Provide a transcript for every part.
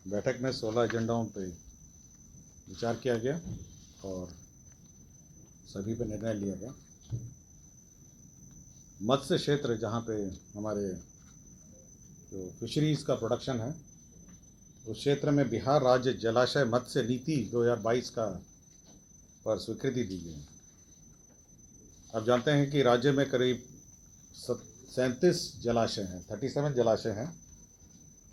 बैठक में 16 एजेंडाओं पे विचार किया गया और सभी पे निर्णय लिया गया। मत्स्य क्षेत्र जहाँ पे हमारे जो फिशरीज़ का प्रोडक्शन है, उस क्षेत्र में बिहार राज्य जलाशय मत्स्य नीति 2022 का पर स्वीकृति दी गई। अब जानते हैं कि राज्य में करीब 37 जलाशय हैं, 37 जलाशय हैं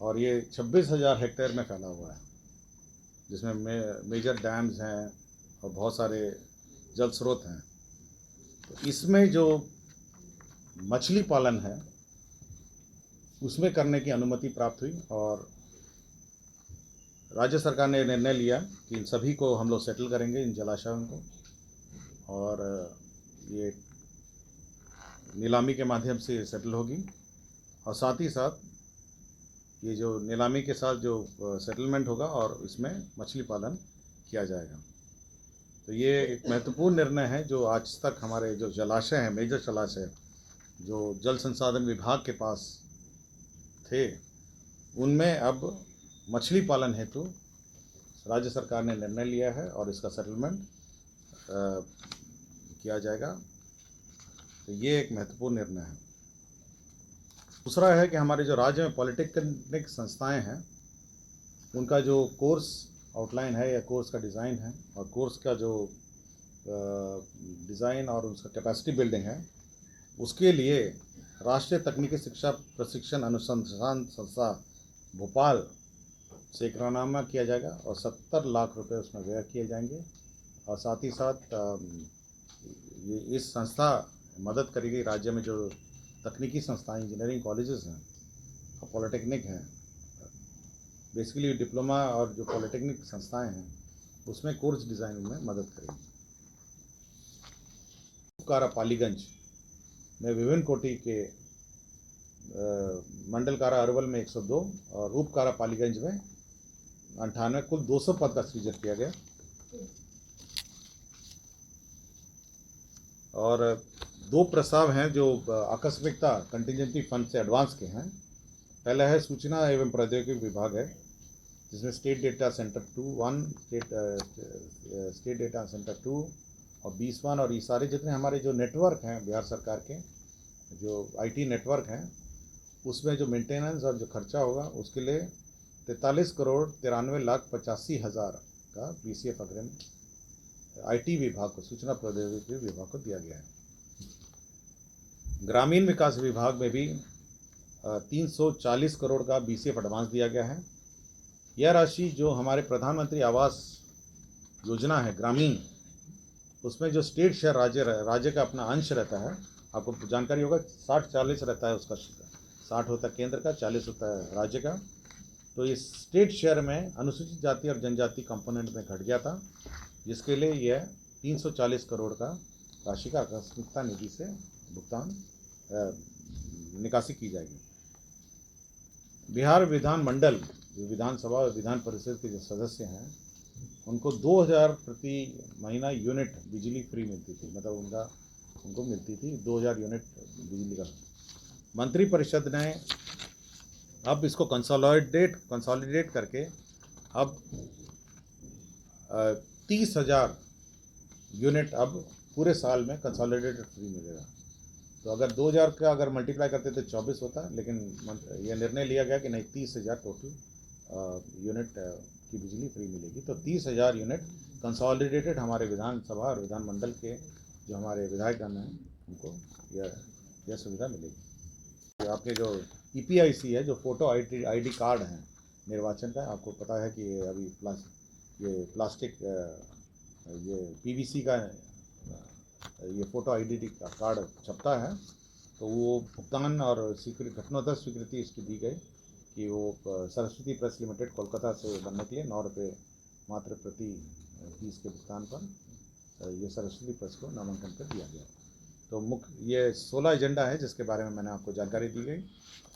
और ये 26,000 हेक्टेयर में फैला हुआ है, जिसमें मेजर डैम्स हैं और बहुत सारे जल स्रोत हैं। तो इसमें जो मछली पालन है उसमें करने की अनुमति प्राप्त हुई और राज्य सरकार ने निर्णय लिया कि इन सभी को हम लोग सेटल करेंगे, इन जलाशयों को, और ये नीलामी के माध्यम से सेटल होगी। और साथ ही साथ ये जो नीलामी के साथ जो सेटलमेंट होगा और इसमें मछली पालन किया जाएगा। तो ये एक महत्वपूर्ण निर्णय है जो आज तक हमारे जो जलाशय हैं, मेजर जलाशय जो जल संसाधन विभाग के पास थे, उनमें अब मछली पालन हेतु राज्य सरकार ने निर्णय लिया है और इसका सेटलमेंट किया जाएगा। तो ये एक महत्वपूर्ण निर्णय है। दूसरा है कि हमारे जो राज्य में पॉलिटेक्निक संस्थाएं हैं, उनका जो कोर्स आउटलाइन है या कोर्स का डिज़ाइन है और कोर्स का जो डिज़ाइन और उसका कैपेसिटी बिल्डिंग है, उसके लिए राष्ट्रीय तकनीकी शिक्षा प्रशिक्षण अनुसंधान संस्था भोपाल से एकरारनामा किया जाएगा और 70 लाख रुपए उसमें व्यय किए जाएंगे। और साथ ही साथ ये इस संस्था मदद करेगी राज्य में जो तकनीकी संस्थाएं, इंजीनियरिंग कॉलेजेस हैं और पॉलिटेक्निक हैं, बेसिकली डिप्लोमा और जो पॉलिटेक्निक संस्थाएं हैं उसमें कोर्स डिज़ाइन में मदद करेगी। कारा पालीगंज में विभिन्न कोटि के मंडल कारा अरवल में 102 और रूप कारा पालीगंज में 98, कुल 200 पद का सृजन किया गया। और 2 प्रस्ताव हैं जो आकस्मिकता कंटिजेंसी फंड से एडवांस के हैं। पहला है सूचना एवं प्रौद्योगिकी विभाग है, जिसमें state data centre 1, state data centre 2 और 20 और ये सारे जितने हमारे जो नेटवर्क हैं बिहार सरकार के जो आईटी नेटवर्क हैं, उसमें जो मेंटेनेंस और जो खर्चा होगा उसके लिए 43,93,85,00,000 का BCF अग्रिम आईटी विभाग को, सूचना प्रौद्योगिकी विभाग को दिया गया है। ग्रामीण विकास विभाग में भी 340 करोड़ का BCF एडवांस दिया गया है। यह राशि जो हमारे प्रधानमंत्री आवास योजना है ग्रामीण, उसमें जो स्टेट शेयर राज्य का अपना अंश रहता है, आपको जानकारी होगा 60-40 रहता है, उसका 60 होता है केंद्र का, 40 होता है राज्य का। तो इस स्टेट शेयर में अनुसूचित जाति और जनजाति कंपोनेंट में घट गया था, जिसके लिए यह 340 करोड़ का राशि का आकस्मिकता निधि से भुगतान निकासी की जाएगी। बिहार विधान मंडल, जो विधानसभा और विधान परिषद के जो सदस्य हैं, उनको 2,000 प्रति महीना यूनिट बिजली फ्री मिलती थी, मतलब उनको मिलती थी 2,000 यूनिट बिजली का। मंत्रिपरिषद ने अब इसको कंसोलिडेट करके अब 30,000 यूनिट अब पूरे साल में कंसोलिडेटेड फ्री मिलेगा। तो अगर 2,000 का अगर मल्टीप्लाई करते तो 24 होता, लेकिन यह निर्णय लिया गया कि नहीं, 30,000 टोटल यूनिट की बिजली फ्री मिलेगी। तो 30,000 यूनिट कंसोलिडेटेड हमारे विधानसभा और विधानमंडल के जो हमारे विधायकगण हैं उनको यह सुविधा मिलेगी। आपके जो EPIC है, जो फोटो ID कार्ड हैं निर्वाचन का, आपको पता है कि अभी ये प्लास्टिक ये PVC का ये फोटो ID कार्ड छपता है, तो वो भुगतान और घटनोत्तर स्वीकृति इसकी दी गई कि वो सरस्वती प्रेस लिमिटेड कोलकाता से बनने के लिए 9 रुपये मात्र प्रति पीस के भुगतान पर ये सरस्वती प्रेस को नामांकन कर दिया गया। तो मुख्य ये 16 एजेंडा है जिसके बारे में मैंने आपको जानकारी दी गई।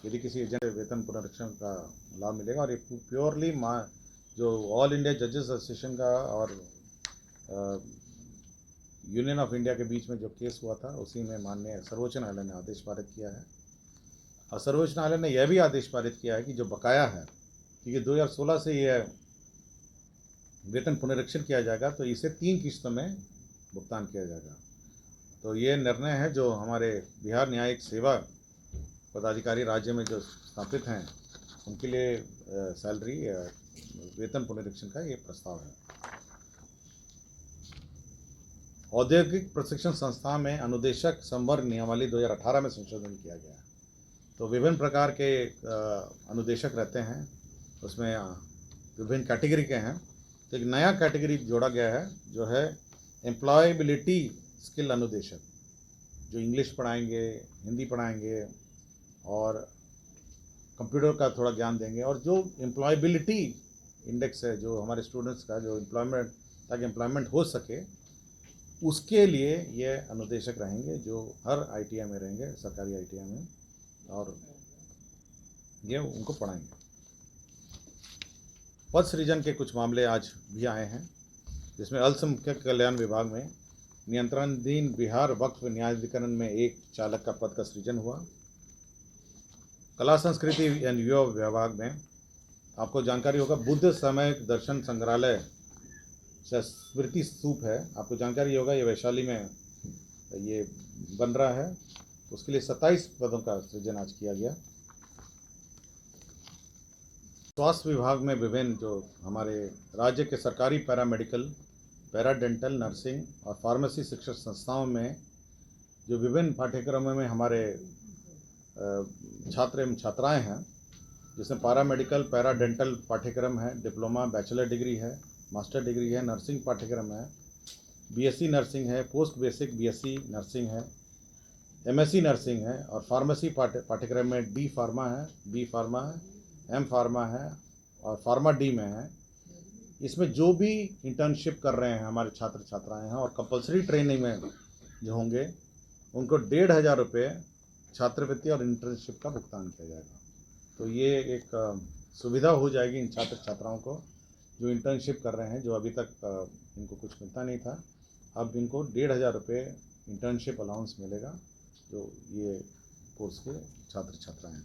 यदि किसी एजेंडे वेतन पुनरीक्षण का लाभ मिलेगा, और ये प्योरली जो ऑल इंडिया जजेस एसोसिएशन का और यूनियन ऑफ इंडिया के बीच में जो केस हुआ था, उसी में माननीय सर्वोच्च न्यायालय ने आदेश पारित किया है। और सर्वोच्च न्यायालय ने यह भी आदेश पारित किया है कि जो बकाया है क्योंकि 2016 से ये वेतन पुनरीक्षण किया जाएगा, तो इसे 3 किस्तों में भुगतान किया जाएगा। तो ये निर्णय है जो हमारे बिहार न्यायिक सेवा पदाधिकारी राज्य में जो स्थापित हैं उनके लिए सैलरी वेतन पुनरीक्षण का ये प्रस्ताव है। औद्योगिक प्रशिक्षण संस्था में अनुदेशक संवर्ग नियमावली 2018 में संशोधन किया गया है। तो विभिन्न प्रकार के अनुदेशक रहते हैं, उसमें विभिन्न कैटेगरी के हैं। तो एक नया कैटेगरी जोड़ा गया है जो है एम्प्लॉयबिलिटी स्किल अनुदेशक, जो इंग्लिश पढ़ाएंगे, हिंदी पढ़ाएंगे और कंप्यूटर का थोड़ा ज्ञान देंगे, और जो एम्प्लॉयबिलिटी इंडेक्स है जो हमारे स्टूडेंट्स का, जो एम्प्लॉयमेंट, ताकि एम्प्लॉयमेंट हो सके, उसके लिए ये अनुदेशक रहेंगे जो हर ITI में रहेंगे, सरकारी ITI में, और ये उनको पढ़ाएंगे। पद सृजन के कुछ मामले आज भी आए हैं, जिसमें अल्पसंख्यक कल्याण विभाग में नियंत्रणाधीन बिहार वक्फ न्यायाधिकरण में एक चालक का पद का सृजन हुआ। कला संस्कृति एवं युवा विभाग में आपको जानकारी होगा, बुद्ध समय दर्शन संग्रहालय स्मृति स्तूप है, आपको जानकारी होगा, ये वैशाली में ये बन रहा है। उसके लिए 27 पदों का सृजन आज किया गया। स्वास्थ्य विभाग में विभिन्न जो हमारे राज्य के सरकारी पैरामेडिकल, पैराडेंटल, नर्सिंग और फार्मेसी शिक्षण संस्थाओं में जो विभिन्न पाठ्यक्रमों में हमारे छात्र एवं छात्राएं हैं, जिसमें पैरामेडिकल, पैराडेंटल पाठ्यक्रम है, डिप्लोमा, बैचलर डिग्री है, मास्टर डिग्री है, नर्सिंग पाठ्यक्रम है, BSc नर्सिंग है, पोस्ट बेसिक BSc नर्सिंग है, MSc नर्सिंग है, और फार्मेसी पाठ्यक्रम में D फार्मा है, B फार्मा है, M फार्मा है और फार्मा D में है। इसमें जो भी इंटर्नशिप कर रहे हैं हमारे छात्र छात्राएं हैं और कंपलसरी ट्रेनिंग में जो होंगे, उनको 1500 रुपये छात्रवृत्ति और इंटर्नशिप का भुगतान किया जाएगा। तो ये एक सुविधा हो जाएगी इन छात्र छात्राओं को जो इंटर्नशिप कर रहे हैं, जो अभी तक इनको कुछ मिलता नहीं था। अब इनको 1500 रुपये इंटर्नशिप अलाउंस मिलेगा, जो ये कोर्स के छात्र छात्राएं हैं।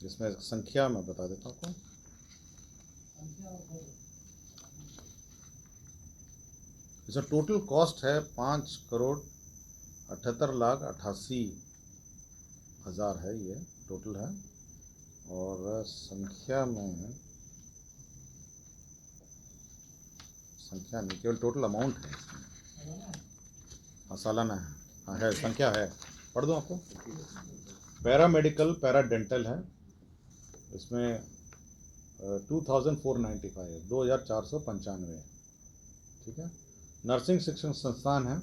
जिसमें संख्या मैं बता देता हूँ आपको। इसका टोटल कॉस्ट है 5,78,88,000 है, ये टोटल है। और संख्या में, संख्या नहीं, केवल टोटल अमाउंट है, हाँ सालाना है, हाँ है, संख्या है, पढ़ दूँ आपको। पैरामेडिकल, पैराडेंटल है, इसमें 2495 है, 2495 है, ठीक है। नर्सिंग शिक्षण संस्थान है,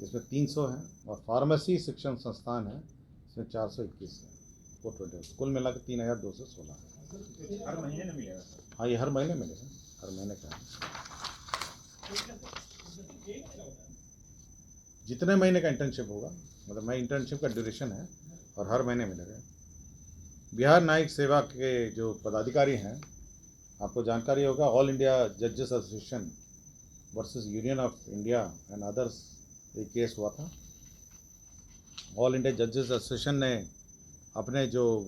इसमें 300 है, और फार्मेसी शिक्षण संस्थान है, इसमें 421 है, 420, कुल मिला के 3216 है। हर महीने में मिलेगा? हाँ, ये हर महीने मिलेगा, हर महीने का है। जितने महीने का इंटर्नशिप होगा, मतलब मैं इंटर्नशिप का ड्यूरेशन है, और हर महीने मिलेगा। बिहार न्यायिक सेवा के जो पदाधिकारी हैं, आपको जानकारी होगा, ऑल इंडिया जजेस association versus union of India and others एक केस हुआ था। ऑल इंडिया जजेस एसोसिएशन ने अपने जो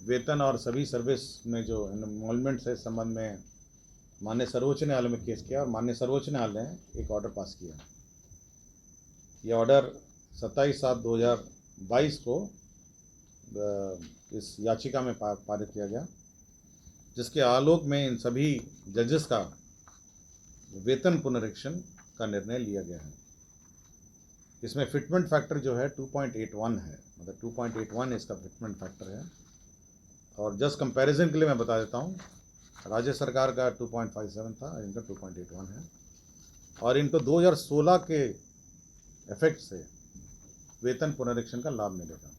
वेतन और सभी सर्विस में जो इन्वॉल्वमेंट से संबंध में माननीय सर्वोच्च न्यायालय में केस किया, और माननीय सर्वोच्च न्यायालय ने एक ऑर्डर पास किया। यह ऑर्डर 27/7/2022 को इस याचिका में पारित किया गया, जिसके आलोक में इन सभी जजेस का वेतन पुनरीक्षण का निर्णय लिया गया है। इसमें फिटमेंट फैक्टर जो है 2.81 है, मतलब 2.81 इसका फिटमेंट फैक्टर है। और जस्ट कंपैरिजन के लिए मैं बता देता हूँ, राज्य सरकार का 2.57 था, इनका 2.81 है, और इनको 2016 के इफेक्ट से वेतन पुनरीक्षण का लाभ मिलेगा।